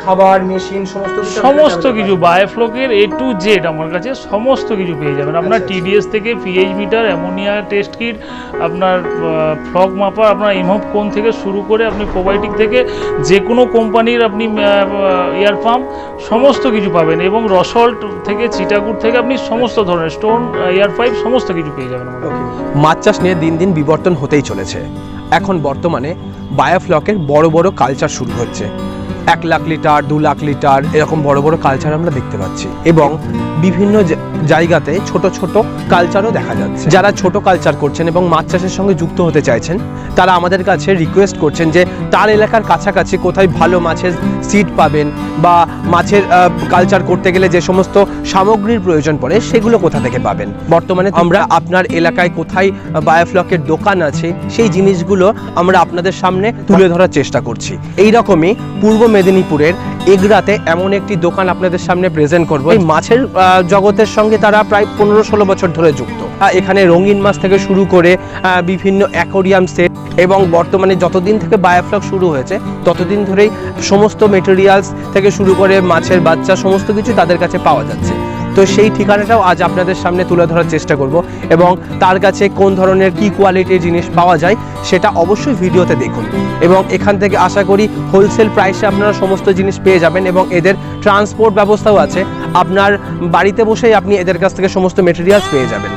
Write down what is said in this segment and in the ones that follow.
খাবার মেশিন সমস্ত কিছু বায়োফ্লকের A to Z আমার কাছে সমস্ত কিছু পেয়ে যাবেন। আপনার TDS থেকে pH metre, ammonia test kit, আপনার ফ্লক মাপার, আপনার ইমহব কোন থেকে শুরু করে আপনি প্রোবায়োটিক থেকে যে কোনো কোম্পানির আপনি এয়ার পাম্প সমস্ত কিছু পাবেন, এবং রসল্ট থেকে চিটাগুড় থেকে আপনি সমস্ত ধরনের স্টোন এয়ার পাইপ সমস্ত কিছু পেয়ে যাবেন। মাছ চাষ নিয়ে দিন দিন বিবর্তন হতেই চলেছে। এখন বর্তমানে বায়োফ্লকের বড় বড় কালচার শুরু হচ্ছে। 1 লাখ লিটার, 2 লাখ লিটার এরকম বড় বড় কালচার আমরা দেখতে পাচ্ছি, এবং বিভিন্ন জায়গাতে ছোট ছোট কালচারও দেখা যাচ্ছে। যারা ছোট কালচার করছেন এবং মাছ চাষের সঙ্গে যুক্ত হতে চাইছেন, তারা আমাদের কাছে রিকোয়েস্ট করছেন যে তার এলাকার কাছাকাছি কোথায় ভালো মাছের সিড পাবেন, বা মাছের কালচার করতে গেলে যে সমস্ত সামগ্রীর প্রয়োজন পড়ে সেগুলো কোথা থেকে পাবেন। বর্তমানে আমরা আপনার এলাকায় কোথায় বায়োফ্লকের দোকান আছে সেই জিনিসগুলো আমরা আপনাদের সামনে তুলে ধরার চেষ্টা করছি। এই রকমই পূর্ব মেদিনীপুরের এগরাতে এমন একটি দোকান আপনাদের সামনে প্রেজেন্ট করব। এই মাছের জগতের সঙ্গে তারা প্রায় 15-16 বছর ধরে যুক্ত। এখানে রঙিন মাছ থেকে শুরু করে বিভিন্ন অ্যাকোরিয়াম সেট, এবং বর্তমানে যতদিন থেকে বায়োফ্লক শুরু হয়েছে ততদিন ধরেই সমস্ত মেটেরিয়ালস থেকে শুরু করে মাছের বাচ্চা সমস্ত কিছু তাদের কাছে পাওয়া যাচ্ছে। তো সেই ঠিকানাটাও আজ আপনাদের সামনে তুলে ধরার চেষ্টা করব, এবং তার কাছে কোন ধরনের কি কোয়ালিটির জিনিস পাওয়া যায় সেটা অবশ্যই ভিডিওতে দেখুন। এবং এখান থেকে আশা করি হোলসেল প্রাইসে আপনারা সমস্ত জিনিস পেয়ে যাবেন, এবং এদের ট্রান্সপোর্ট ব্যবস্থাও আছে। আপনার বাড়িতে বসেই আপনি এদের কাছ থেকে সমস্ত মেটেরিয়ালস পেয়ে যাবেন।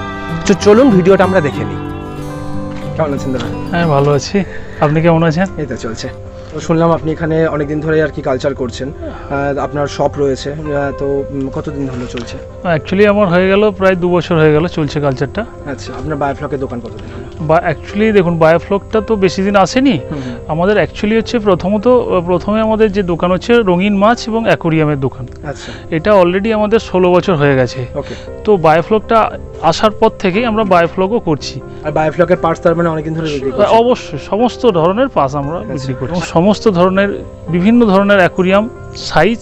তো চলুন ভিডিওটা আমরা দেখে নিই। কেমন আছেন দাদা? হ্যাঁ, ভালো আছি। আপনি কেমন আছেন? এই তো চলছে। তো শুনলাম আপনি এখানে অনেকদিন ধরে আর কি কালচার করছেন, আপনার শপ রয়েছে, তো কতদিন হলো চলছে? অ্যাকচুয়ালি আমার হয়ে গেল প্রায় 2 বছর হয়ে গেল চলছে কালচারটা। আচ্ছা, আপনার বায়োফ্লকের দোকান কতদিন হলো? বা অ্যাকচুয়ালি দেখুন, বায়োফ্লকটা তো বেশি দিন আসেনি। আমাদের অ্যাকচুয়ালি হচ্ছে প্রথমে আমাদের যে দোকান হচ্ছে রঙিন মাছ এবং অ্যাকোরিয়ামের দোকান। আচ্ছা, এটা অলরেডি আমাদের 16 বছর হয়ে গেছে। ওকে। তো বায়োফ্লকটা আসার পর থেকেই আমরা বায়োফ্লকও করছি। আর বায়োফ্লকের পার্টস তার মানে অনেকদিন ধরে বিক্রি করছেন? অবশ্যই সমস্ত ধরনের পাস আমরা বিক্রি করি, এবং সমস্ত ধরনের বিভিন্ন ধরনের অ্যাকোরিয়াম সাইজ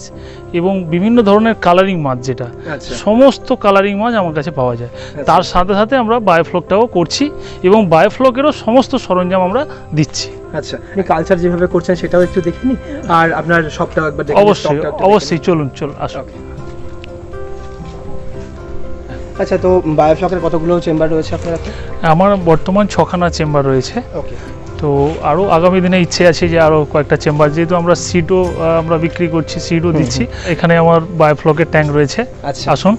এবং বিভিন্ন ধরনের কালারিং মাছ, যেটা সমস্ত কালারিং মাছ আমার কাছে পাওয়া যায়। তার সাথে সাথে আমরা বায়োফ্লকটাও করছি, এবং বায়োফ্লকেরও সমস্ত সরঞ্জাম আমরা দিচ্ছি। আচ্ছা, আপনি কালচার যেভাবে করছেন সেটাও একটু দেখে নিই, আর আপনার শপটাও একবার দেখে। অবশ্যই চলুন আসুন। আচ্ছা, তো বায়োফ্লকের কতগুলো চেম্বার রয়েছে আপনার? আমার বর্তমান 6খানা চেম্বার রয়েছে। ওকে। তো আরও আগামী দিনে ইচ্ছে আছে যে আরও কয়েকটা চেম্বার, যেহেতু আমরা সিডও আমরা বিক্রি করছি, সিডও দিচ্ছি। এখানে আমার বায়োফ্লকের ট্যাঙ্ক রয়েছে। আচ্ছা, আসুন।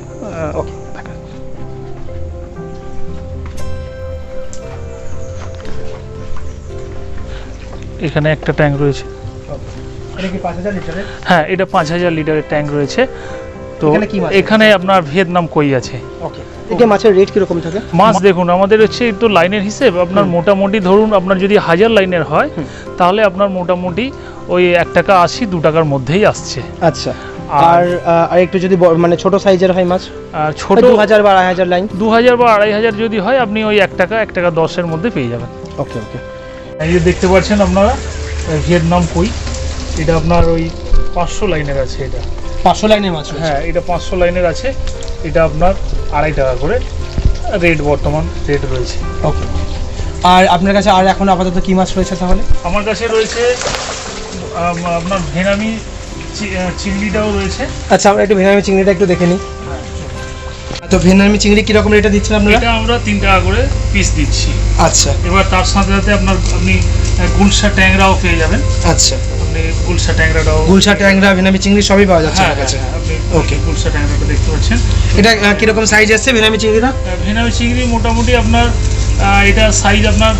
ওকে। এখানে একটা ট্যাঙ্ক রয়েছে। এটা কি 5000 লিটারের? হ্যাঁ, এটা 5000 লিটারের ট্যাঙ্ক রয়েছে। তো এখানে আপনার ভিয়েতনাম কই আছে। ওকে। এটা মাছের রেট কিরকম থাকে? মাছ দেখুন, আমাদের হচ্ছে একটু লাইনের হিসেব। আপনার মোটামুটি ধরুন, আপনার যদি 1000 লাইনের হয় তাহলে আপনার মোটামুটি ওই 1 টাকা 80, 2 টাকার মধ্যেই আসছে। আচ্ছা, আর একটু যদি মানে ছোট সাইজের হয় মাছ, ছোট 2000 বা 2500 লাইন, 2000 বা 2500 যদি হয়, আপনি ওই 1 টাকা 10 এর মধ্যে পেয়ে যাবেন। ওকে ওকে। এই যে দেখতে পাচ্ছেন আপনারা ভিয়েতনাম কই, এটা আপনার ওই 500 লাইনের আছে। এটা 500 লাইনের মাছ? হ্যাঁ, এটা 500 লাইনের আছে। এটা আপনার 2.5 টাকা করে রেট, বর্তমান রেট রয়েছে। ওকে। আর আপনার কাছে আর এখন আপাতত কি মাছ রয়েছে তাহলে? আমার কাছে রয়েছে আপনার ভেনামি চিংড়িটাও রয়েছে। আচ্ছা, আমরা একটু ভেনামি চিংড়িটা একটু দেখে নিই। তো ভেনামি চিংড়ি কিরকম রেটে দিচ্ছেন আপনারা? এটা আমরা 3 টাকা করে পিস দিচ্ছি। আচ্ছা। এবার তার সাথে সাথে আপনি গুলশা ট্যাংরাও পেয়ে যাবেন। আচ্ছা, আপনি গুলশা ট্যাংরা ভেনামি চিংড়ি সবই পাওয়া যাচ্ছে আমার কাছে। ওকে, গুলশা ট্যাংরাটা দেখতে পাচ্ছেন। এটা কিরকম সাইজ আছে ভেনামি চিংড়িটা? ভেনামি চিংড়ি মোটামুটি আপনার এটা সাইজ আপনার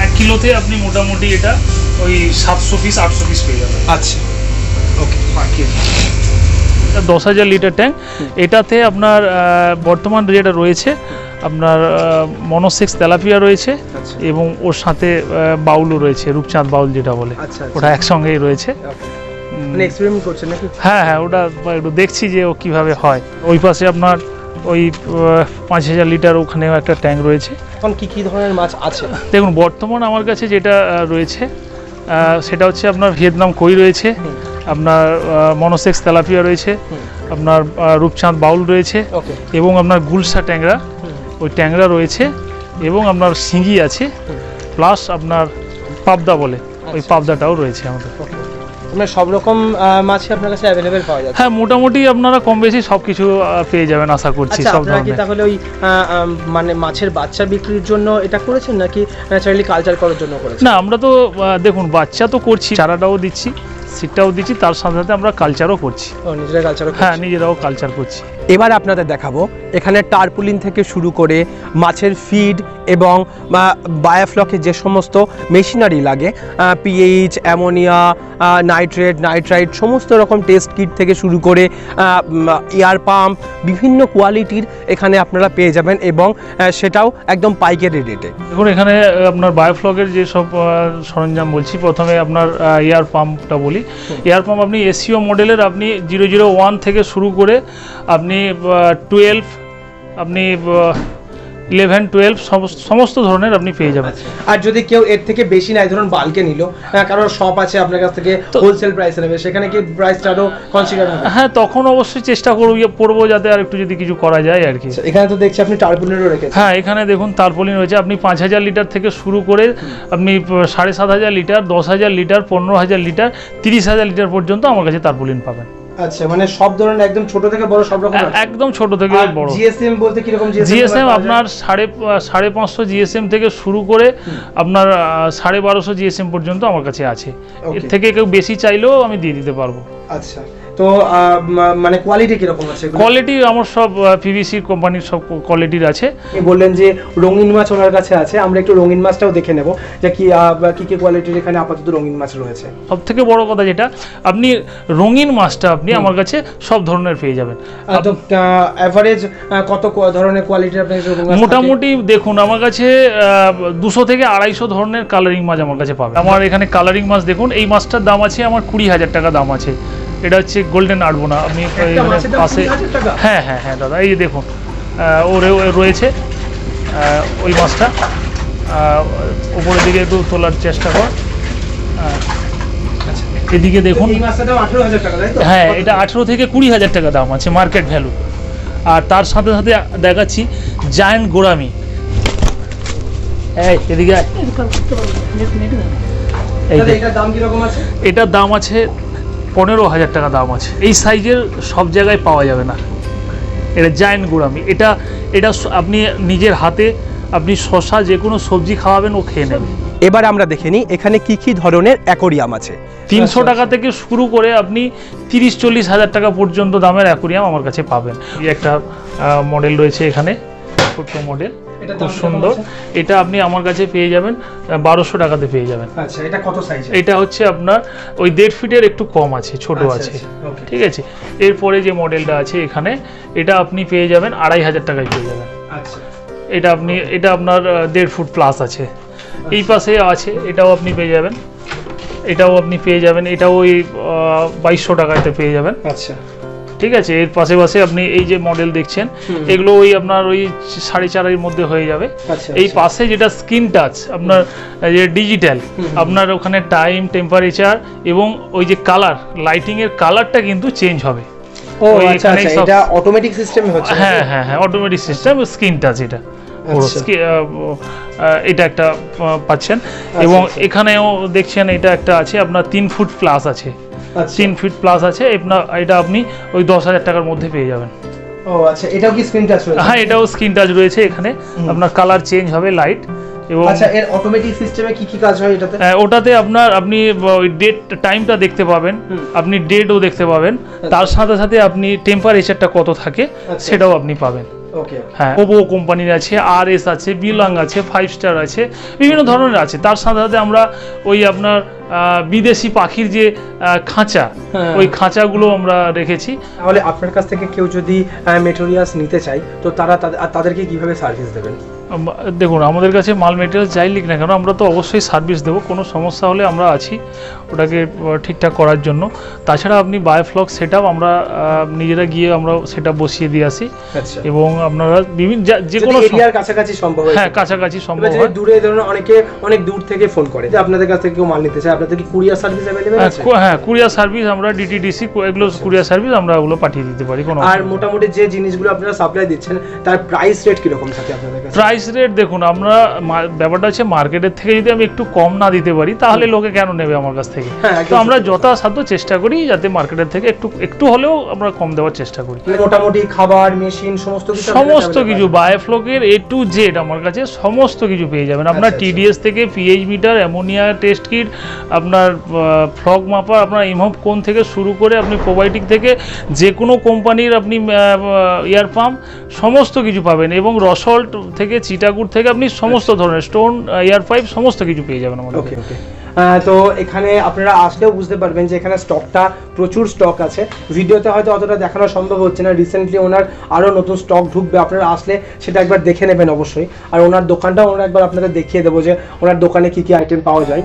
1 কিলোতে আপনি মোটামুটি এটা ওই 700 পিস 800 পিস পেয়ে যাবেন। আচ্ছা, ওকে। 10,000 লিটার ট্যাঙ্ক। এটাতে আপনার বর্তমান রেট রয়েছে আপনার মনোসেক্স তেলাপিয়া রয়েছে, এবং ওর সাথে বাউলও রয়েছে, রূপচাঁদ বাউল যেটা বলে। ওটা একসঙ্গেই রয়েছে। এক্সপেরিমেন্ট করছেন নাকি? হ্যাঁ, ওটা একটু দেখছি যে ও কিভাবে হয়। ওই পাশে আপনার ওই 5000 লিটার ওখানেও একটা ট্যাঙ্ক রয়েছে। এখন কি ধরনের মাছ আছে? দেখুন, বর্তমান আমার কাছে যেটা রয়েছে সেটা হচ্ছে আপনার ভিয়েতনাম কই রয়েছে, আপনার মনোসেক্স তেলাপিয়া রয়েছে, আপনার রূপচাঁদ বাউল রয়েছে, এবং আপনার গুলশা ট্যাংরা, ওই ট্যাংরা রয়েছে, এবং আপনার শিঙি আছে, প্লাস আপনার পাবদা বলে ওই পাবদাটাও রয়েছে আমাদের। মানে সব রকম মাছই আপনার কাছে অ্যাভেলেবেল পাওয়া যাচ্ছে। হ্যাঁ, মোটামুটি আপনারা কম বেশি সব কিছু পেয়ে যাবেন আশা করছি। আচ্ছা, সব আপনারা কি ধরনের। তাহলে ওই মানে মাছের বাচ্চা বিক্রির জন্য এটা করেছেন নাকি ন্যাচারালি কালচার করার জন্য করেছেন? না, আমরা তো দেখুন বাচ্চা তো করছি, চারাটাও দিচ্ছি, সিটটাও দিচ্ছি, তার সাথে সাথে আমরা কালচারও করছি। ও, নিজেরা কালচার? হ্যাঁ, নিজেরাও কালচার করছি। এবার আপনাদের দেখাবো এখানে টারপুলিন থেকে শুরু করে মাছের ফিড এবং বায়োফ্লকে যে সমস্ত মেশিনারি লাগে, পিএইচ, অ্যামোনিয়া, নাইট্রাইট সমস্ত রকম টেস্ট কিট থেকে শুরু করে এয়ার পাম্প, বিভিন্ন কোয়ালিটির এখানে আপনারা পেয়ে যাবেন এবং সেটাও একদম পাইকারি রেটে। দেখুন এখানে আপনার বায়োফ্লকের যে সব সরঞ্জাম বলছি, প্রথমে আপনার এয়ার পাম্পটা বলি। এয়ার পাম্প আপনি এসিও মডেলের আপনি 001 থেকে শুরু করে আপনি 12, আপনি 11, 12 সমস্ত ধরনের আপনি পেয়ে যাবেন। আর যদি কেউ এর থেকে বেশি নাই, ধরুন বাল্কে নিল, কারণ শপ আছে আপনার কাছ থেকে হোলসেল প্রাইসে নেবে, সেখানে কি প্রাইসটা আরো কনসিডার হবে? হ্যাঁ, তখন অবশ্যই চেষ্টা করবো যাতে আর একটু যদি কিছু করা যায় আর কি। এখানে তো দেখছি আপনি টারপুলিনও রেখেছেন। হ্যাঁ, এখানে দেখুন টারপুলিন রয়েছে। আপনি 5000 লিটার থেকে শুরু করে আপনি 7500 লিটার, 10,000 লিটার, 15,000 লিটার, 30,000 লিটার পর্যন্ত আমার কাছে টারপুলিন পাবেন। আচ্ছা, মানে সব ধরনের একদম ছোট থেকে বড় সব রকম আছে? একদম ছোট থেকে বড়। জিএসএম বলতে কি রকম? জিএসএম আপনার 550 জিএসএম থেকে শুরু করে আপনার 1250 জিএসএম পর্যন্ত আমার কাছে আছে। এর থেকে কেউ বেশি চাইলেও আমি দিয়ে দিতে পারবো। আচ্ছা, তো মানে কোয়ালিটি কিরকম আছে? কোয়ালিটি আমার সব পিভিসি কোম্পানির সব কোয়ালিটির আছে। আপনি বললেন যে রঙিন মাছ ওনার কাছে আছে, আমরা একটু রঙিন মাছটাও দেখে নেব যে কি কি কোয়ালিটির এখানে আপাতত রঙিন মাছ রয়েছে। সব থেকে বড় কথা যেটা, আপনি রঙিন মাছটা আপনি আমার কাছে সব ধরনের পেয়ে যাবেন। তো এভারেজ কত ধরনের কোয়ালিটির আপনার কাছে রঙিন মাছ থাকে? মোটামুটি দেখুন আমার কাছে 200 থেকে 250 ধরনের কালারিং মাছ আমার কাছে পাবেন। আমার এখানে কালারিং মাছ দেখুন, এই মাছটার দাম আছে আমার 20,000 টাকা দাম আছে। এটা হচ্ছে গোল্ডেন আরবোনা। আপনি পাশে, হ্যাঁ হ্যাঁ হ্যাঁ দাদা, এই যে দেখুন রয়েছে ওই মাছটা। উপরের দিকে একটু তোলার চেষ্টা কর। এদিকে দেখুন, এই মাছটাও 18,000 টাকা, তাই তো? হ্যাঁ, এটা 18 থেকে 20,000 টাকা দাম আছে মার্কেট ভ্যালু। আর তার সাথে সাথে দেখাচ্ছি জায়ান্ট গোরামি। এদিকে এটার দাম কিরকম আছে? এটার দাম আছে 15,000 টাকা দাম আছে। এই সাইজের সব জায়গায় পাওয়া যাবে না। এটা জায়ান্ট গোরামি। এটা আপনি নিজের হাতে আপনি শশা যে কোনো সবজি খাওয়াবেন, ও খেয়ে নেবে। এবার আমরা দেখে নিই এখানে কি কি ধরনের অ্যাকোরিয়াম আছে। 300 টাকা থেকে শুরু করে আপনি 30-40 হাজার টাকা পর্যন্ত দামের অ্যাকোরিয়াম আমার কাছে পাবেন। এই একটা মডেল রয়েছে এখানে, ছোট্ট মডেল, খুব সুন্দর। এটা আপনি আমার কাছে পেয়ে যাবেন 1200 টাকাতে পেয়ে যাবেন। আচ্ছা, এটা কত সাইজ? এটা হচ্ছে আপনার ওই 1.5 ফিটের একটু কম আছে, ছোট আছে। ঠিক আছে, এরপরে যে মডেলটা আছে এখানে, এটা আপনি পেয়ে যাবেন 2500 টাকায় পেয়ে যাবেন। আচ্ছা, এটা আপনার 1.5 ফুট প্লাস আছে। এই পাশে আছে, এটাও আপনি পেয়ে যাবেন। এটাও আপনি পেয়ে যাবেন, এটাও ওই 2200 টাকাতে পেয়ে যাবেন। আচ্ছা, ঠিক আছে। এর পাশে আপনি এই যে মডেল দেখছেন, এগুলো ওই আপনার ওই 4.5 মধ্যে হয়ে যাবে। এই পাশে যেটা স্ক্রিন টাচ আপনার যে ডিজিটাল, আপনার ওখানে টাইম, টেম্পারেচার এবং ওই যে কালার, লাইটিং এর কালারটা কিন্তু চেঞ্জ হবে। ও আচ্ছা আচ্ছা, এটা অটোমেটিক সিস্টেমে হচ্ছে? হ্যাঁ হ্যাঁ হ্যাঁ, অটোমেটিক সিস্টেম, স্ক্রিন টাচ। এটা এটা একটা পাচ্ছেন। এবং এখানেও দেখছেন এটা একটা আছে আপনার 3 ফুট প্লাস আছে। 3 ফিট প্লাস আছে। এটা আপনি ওই 10,000 টাকার মধ্যে পেয়ে যাবেন। ও আচ্ছা, এটাও কি স্ক্রিন টাচ রয়েছে? হ্যাঁ, এটাও স্ক্রিন টাচ রয়েছে। এখানে আপনার কালার চেঞ্জ হবে, লাইট। এবং আচ্ছা, এর অটোমেটিক সিস্টেমে কি কি কাজ হয় এটাতে? ওটাতে আপনি ওই ডেট, টাইমটা দেখতে পাবেন, আপনি ডেটও দেখতে পাবেন, তার সাথে সাথে আপনি টেম্পারেচারটা কত থাকে সেটাও আপনি পাবেন। ওকে, হ্যাঁ, ওপো কোম্পানির আছে, আরএস আছে, বিলাং আছে, 5 স্টার আছে, বিভিন্ন ধরনের আছে। তার সাথে সাথে আমরা ওই আপনার বিদেশি পাখির যে খাঁচা, ওই খাঁচাগুলো আমরা রেখেছি। তাহলে আপনার কাছ থেকে কেউ যদি মেটেরিয়ালস নিতে চায়, তো তাদেরকে কিভাবে সার্ভিস দেবেন? দেখুন, আমাদের কাছে মাল মেটেরিয়াল যাই লিখ না কেন, আমরা তো অবশ্যই সার্ভিস দেবো। কোনো সমস্যা হলে আমরা আছি ওটাকে ঠিকঠাক করার জন্য। তাছাড়া আপনি বায়োফ্লক সেটআপ আমরা নিজেরা গিয়ে আমরা সেটআপ বসিয়ে দিয়ে আসি। এবং আপনারা বিভিন্ন যে কোনো এরিয়ার কাছাকাছি সম্ভব হয়? হ্যাঁ, কাছাকাছি সম্ভব হয়। দূরে ধরুন অনেকে অনেক দূর থেকে ফোন করে যে আপনাদের কাছ থেকে কেউ মাল নিতে চায়, আপনাদের কি কুরিয়ার সার্ভিস अवेलेबल আছে? হ্যাঁ, কুরিয়ার সার্ভিস আমরা ডিটিডিসি এগুলো কুরিয়ার সার্ভিস আমরা ওগুলো পাঠিয়ে দিতে পারি। কোনো আর মোটামুটি যে জিনিসগুলো আপনারা সাপ্লাই দিচ্ছেন তার প্রাইস রেট কি রকম থাকে আপনাদের কাছে? প্রাইস প্রাইস রেট দেখুন, আমরা ব্যাপারটা হচ্ছে মার্কেটের থেকে যদি আমি একটু কম না দিতে পারি তাহলে লোকে কেন নেবে আমার কাছ থেকে। তো আমরা যথাসাধ্য চেষ্টা করি যাতে মার্কেটের থেকে একটু হলেও আমরা কম দেওয়ার চেষ্টা করি। মোটামুটি খাবার মেশিন সমস্ত কিছু বায়োফ্লকের A to Z আমার কাছে সমস্ত কিছু পেয়ে যাবেন। আপনার টিডিএস থেকে pH metre, ammonia test kit, আপনার ফ্লগ মাপা, আপনার ইমহব কোন থেকে শুরু করে আপনি প্রোবায়োটিক থেকে যে কোনো কোম্পানির আপনি এয়ার পাম্প সমস্ত কিছু পাবেন, এবং রসল্ট থেকে চিটাগুড় থেকে আপনি সমস্ত ধরনের স্টোন এয়ার পাইপ সমস্ত কিছু পেয়ে যাবেন আমাদের। তো এখানে আপনারা আসলেও বুঝতে পারবেন যে এখানে স্টকটা প্রচুর স্টক আছে। ভিডিওতে হয়তো অতটা দেখানো সম্ভব হচ্ছে না, রিসেন্টলি ওনার আরও নতুন স্টক ঢুকবে, আপনারা আসলে সেটা একবার দেখে নেবেন অবশ্যই। আর ওনার দোকানটাও ওনার একবার আপনাদের দেখিয়ে দেবো যে ওনার দোকানে কী কী আইটেম পাওয়া যায়।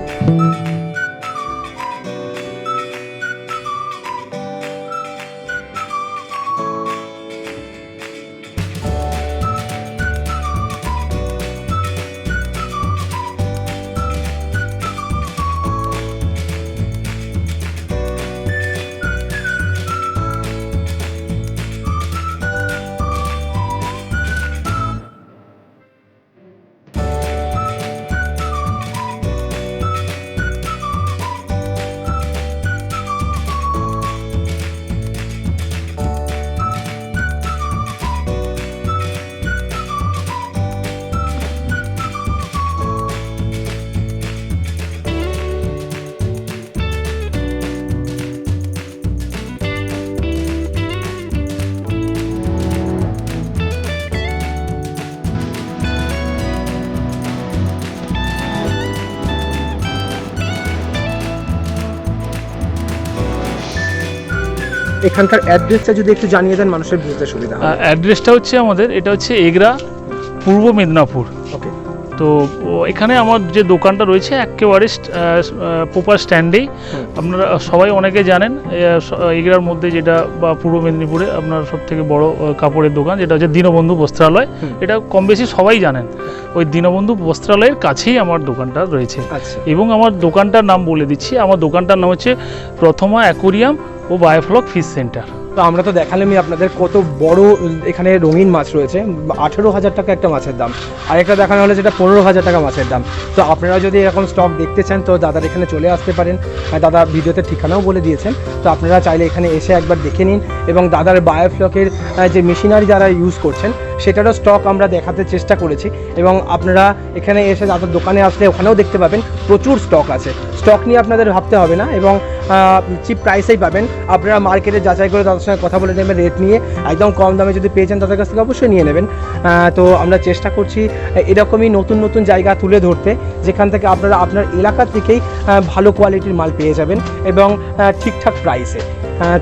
এখানকার অ্যাড্রেসটা যদি একটু জানিয়ে দেন মানুষের বুঝতে সুবিধা হয়। অ্যাড্রেসটা হচ্ছে আমাদের, এটা হচ্ছে এগরা, পূর্ব মেদিনীপুর। ওকে। তো এখানে আমার যে দোকানটা রয়েছে একেবারে প্রপার স্ট্যান্ডেই, আপনারা সবাই অনেকে জানেন এগরার মধ্যে যেটা, বা পূর্ব মেদিনীপুরে আপনার সবথেকে বড় কাপড়ের দোকান যেটা হচ্ছে দীনবন্ধু বস্ত্রালয়, এটা কম বেশি সবাই জানেন। ওই দীনবন্ধু বস্ত্রালয়ের কাছেই আমার দোকানটা রয়েছে। এবং আমার দোকানটার নাম বলে দিচ্ছি, আমার দোকানটার নাম হচ্ছে প্রথমা অ্যাকোরিয়াম ও বায়োফ্লক ফিশ সেন্টার। তো আমরা তো দেখালামই আপনাদের কত বড় এখানে রঙিন মাছ রয়েছে, 18,000 টাকা একটা মাছের দাম, আর একটা দেখানো হলো যেটা 15,000 টাকা মাছের দাম। তো আপনারা যদি এরকম স্টক দেখতে চান তো দাদার এখানে চলে আসতে পারেন, দাদা ভিডিওতে ঠিকানাও বলে দিয়েছেন। তো আপনারা চাইলে এখানে এসে একবার দেখে নিন, এবং দাদার বায়োফ্লকের যে মেশিনারি যারা ইউজ করছেন সেটারও স্টক আমরা দেখাতে চেষ্টা করেছি, এবং আপনারা এখানে এসে দাদার দোকানে আসলে ওখানেও দেখতে পাবেন প্রচুর স্টক আছে। স্টক নিয়ে আপনাদের ভাবতে হবে না, এবং চিপ প্রাইসেই পাবেন। আপনারা মার্কেটে যাচাই করে তাদের সঙ্গে কথা বলে নেবেন, রেট নিয়ে একদম কম দামে যদি পেয়েছেন তাদের কাছ থেকে অবশ্যই নিয়ে নেবেন। তো আমরা চেষ্টা করছি এরকমই নতুন নতুন জায়গা তুলে ধরতে, যেখান থেকে আপনারা আপনার এলাকা থেকেই ভালো কোয়ালিটির মাল পেয়ে যাবেন এবং ঠিকঠাক প্রাইসে।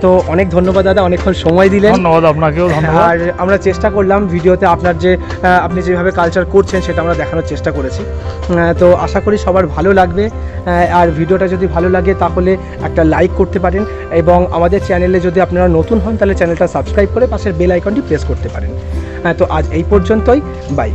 তো অনেক ধন্যবাদ দাদা, অনেকক্ষণ সময় দিলেন। ধন্যবাদ আপনাকেও ধন্যবাদ। আর আমরা চেষ্টা করলাম ভিডিওতে আপনার যে আপনি যেভাবে কালচার করছেন সেটা আমরা দেখানোর চেষ্টা করেছি। তো আশা করি সবার ভালো লাগবে, আর ভিডিওটা যদি ভালো লাগে তাহলে একটা লাইক করতে পারেন, এবং আমাদের চ্যানেলে যদি আপনারা নতুন হন তাহলে চ্যানেলটা সাবস্ক্রাইব করে পাশের বেল আইকনটি প্রেস করতে পারেন। তো আজ এই পর্যন্তই, বাই।